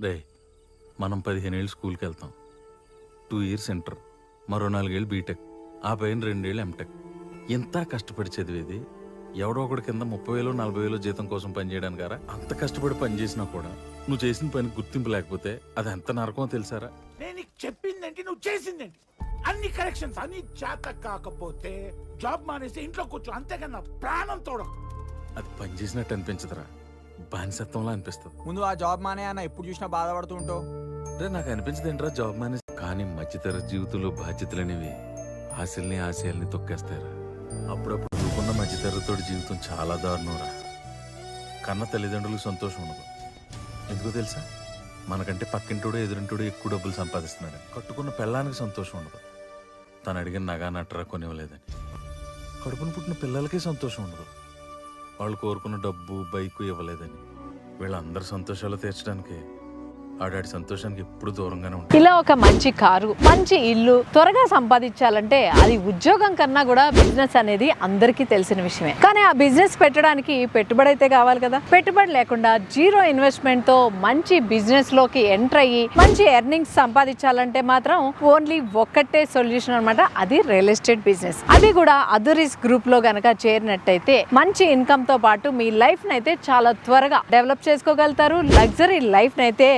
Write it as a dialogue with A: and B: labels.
A: రే మనం 15 ఏళ్ళు స్కూల్కి వెళ్తాం, 2 ఇయర్స్ ఇంటర్, మరో 4 ఏళ్ళు బీటెక్, ఆ పైన 2 ఏళ్ళు ఎంటెక్. ఎంత కష్టపడి చదివేది? ఎవడో ఒకటి కింద 30,000 40,000 జీతం కోసం పనిచేయడానికి గారా? అంత కష్టపడి పని చేసినా కూడా నువ్వు చేసిన పని గుర్తింపు లేకపోతే అది ఎంత నరకమో తెలుసారా?
B: నేను నీకు చెప్పిందేంటి, నువ్వు చేసిందేంటి? అన్ని కరెక్షన్స్ అన్ని చేత కాకపోతే జాబ్ మానేసి ఇంట్లో కూర్చో, అంతేకన్నా ప్రాణం తోడం.
A: అది పని చేసినట్టు అనిపించదురా, బానిసత్వంలా అనిపిస్తుంది.
C: ముందు ఆ జాబ్ మానే అన్న ఎప్పుడు చూసినా బాధపడుతూ ఉంటావు.
A: రే నాకు అనిపించదు ఏంట్రా జాబ్ మానేసి. కానీ మధ్యతరగతి జీవితంలో బాధ్యతలు అనేవి ఆశల్ని ఆశయాల్ని తొక్కేస్తారా. అప్పుడప్పుడు నువ్వుకున్న మధ్యతరగతోడి జీవితం చాలా దారుణంరా. కన్న తల్లిదండ్రులకు సంతోషం ఉండదు. ఎందుకో తెలుసా? మనకంటే పక్కింటోడు ఎదురింటోడు ఎక్కువ డబ్బులు సంపాదిస్తున్నాడు. కట్టుకున్న పెళ్ళానికి సంతోషం ఉండదు, తను అడిగిన నగా నట్టరా కొనివ్వలేదని. కడుపున పుట్టిన పిల్లలకే సంతోషం ఉండదు, వాళ్ళు కోరుకున్న డబ్బు బైక్ ఇవ్వలేదని. వీళ్ళందరి సంతోషాలు తీర్చడానికి ఆడాడి సంతోషానికి ఎప్పుడు దూరంగానే ఉంటుంది.
D: ఇలా ఒక మంచి కారు, మంచి ఇల్లు త్వరగా సంపాదించాలంటే అది ఉద్యోగం కన్నా కూడా బిజినెస్ అనేది అందరికీ తెలిసిన విషయమే. కానీ ఆ బిజినెస్ పెట్టడానికి పెట్టుబడి అయితే కావాలి కదా. పెట్టుబడి లేకుండా జీరో ఇన్వెస్ట్మెంట్ తో మంచి బిజినెస్ లోకి ఎంటర్ అయ్యి మంచి ఎర్నింగ్స్ సంపాదించాలంటే మాత్రం ఓన్లీ ఒక్కటే సొల్యూషన్ అన్నమాట, అది రియల్ ఎస్టేట్ బిజినెస్. అది కూడా అదురీస్ గ్రూప్ లో గనక చేరినట్టయితే మంచి ఇన్కమ్ తో పాటు మీ లైఫ్ నైతే చాలా త్వరగా డెవలప్ చేసుకోగలుగుతారు. లగ్జరీ లైఫ్ నైతే